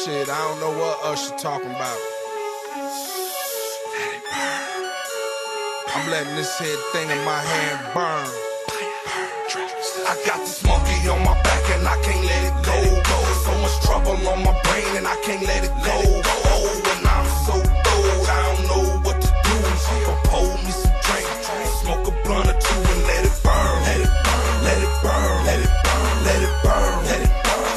Shit, I don't know what Usher talking about. Let it burn. I'm letting this head thing in my hand burn. I got this monkey on my back and I can't let it go. So much trouble on my brain and I can't let it go. And I'm so old, I don't know what to do. But pour me some drink, smoke a blunt or two and let it burn. Let it burn, let it burn, let it burn, let it burn, let it burn.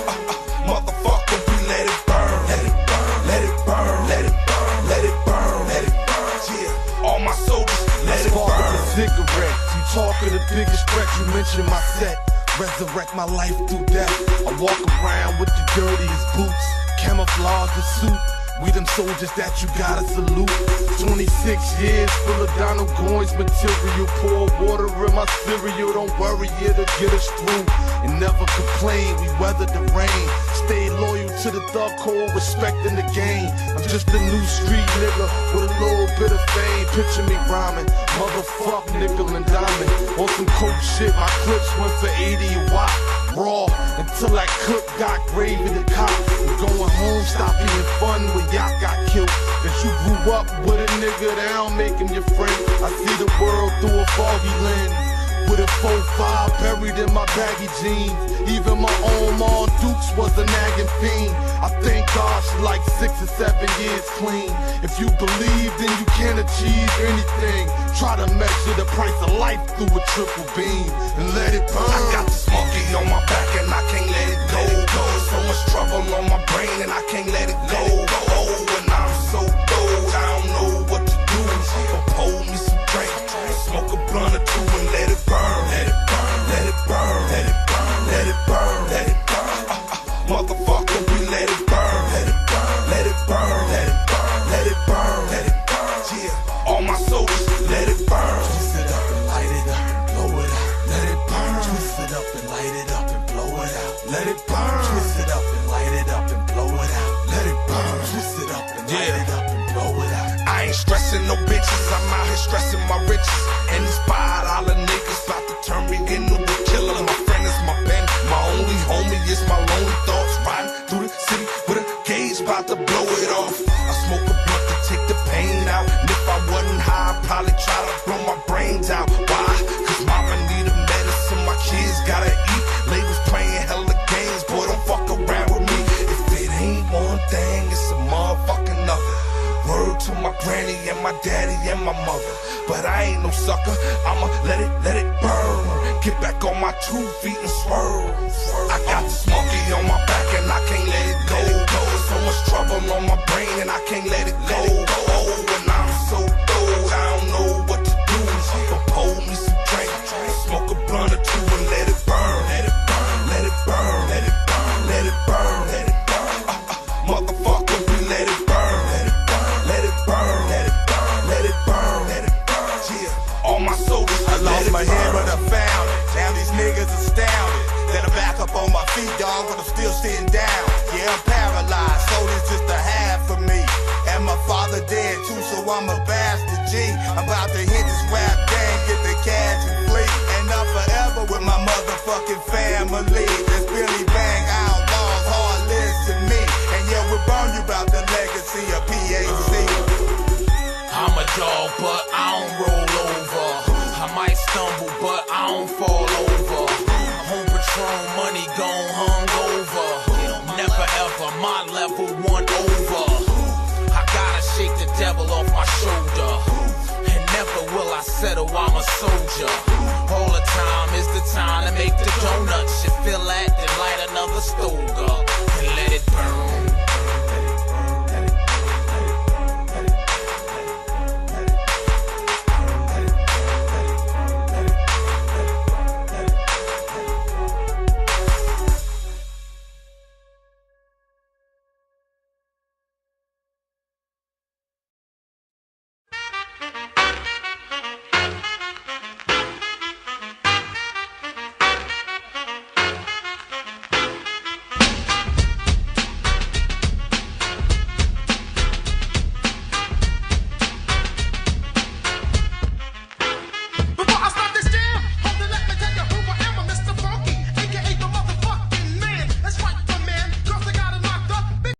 Motherfucker, we let it burn. Let it burn, let it burn, let it burn, let it burn, let it burn. Yeah, all my soldiers, let it burn. A cigarette, you talk of the biggest threat, you mention my set. Resurrect my life through death. I walk around with the dirtiest boots, camouflage the suit. We them soldiers that you gotta salute. 26 years full of Donald Goines material. Pour water in my cereal. Don't worry, it'll get us through. And never complain, we weathered the rain. Stay loyal to the thug code, respecting the game. I'm just a new street nigga with a little bit of fame. Picture me rhyming, motherfuck nickel and diamond. On some coke shit, my clips went for 80 a watt. Raw, until that cook got gravy to cop. I'm going home, stop being fun when y'all got killed. Cause you grew up with a nigga that don't make him your friend. I see the world through a foggy lens. With a 4-5 buried in my baggy jeans. Even my own Mom Dukes was a nagging fiend. I thank God she like 6 or 7 years clean. If you believe, then you can achieve anything. Try to measure the price of life through a triple beam and let it burn. I got this monkey on my back and I can't let it go. So much trouble on my brain and I can't let it go. And I'm so old, I don't know what to do. But pour me some drink, smoke a blunt or two and let it burn. Let it burn, let it burn, let it burn, let it burn, let it burn. Motherfucker, we let it burn. Let it burn, let it burn, let it burn, let it burn, let it burn. Yeah, all my soldiers, let it burn. Twist it up and light it up and blow it out. Let it burn. Twist it up and light it up and blow it out. Let it burn. Twist it up and light it up and blow it out. Let it burn. Twist it up and light it up and blow it out. I ain't stressing no bitches, I'm out here stressing my riches. And these $5 niggas about to turn me into a killer. My friend is my pen, my only homie is my lonely thoughts. Riding through the city with a gauge, about to blow it off. I smoke a blunt to take the pain out. And if I wasn't high, I'd probably try to blow my brains out. Why? Cause mama needed medicine, my kids gotta eat. Labels playing hella games, boy, don't fuck around with me. If it ain't one thing, it's a motherfucking other. Word to my granny and my daddy and my mother. But I ain't no sucker, I'ma let it burn. Get back on my 2 feet and swerve. I got this monkey on my back and I can't let it go. So much trouble on my brain and I can't let it go. And I'm so old, I don't know what to do. But pour me some drink, smoke a blunt or two and let it burn. Let it burn, let it burn, let it burn, let it burn, let it burn. Motherfucker, we let it burn. Let it burn, let it burn, let it burn, let it burn, let it burn. Yeah, all my soldiers, I lost my head but I found it. Now these niggas astounded that I'm back up on my feet, dog, but I'm still sitting down. Yeah, I'm paralyzed, so this just a half of me. And my father dead too, so I'm a bastard G. I'm about to hit this rap game, get the cash and flee. And I'm forever with my motherfucking family. That's Billy Bang, Outlaws, Heartless to me. And yeah, we'll burn you about the legacy of PAC. I'm a dog, but I don't roll over. I might stumble, but I don't fall over. Home Patron money gone hung over. Never ever my level won over. I gotta shake the devil off my shoulder. And never will I settle, I'm a soldier. All the time is the time to make the donuts. You feel that? Then light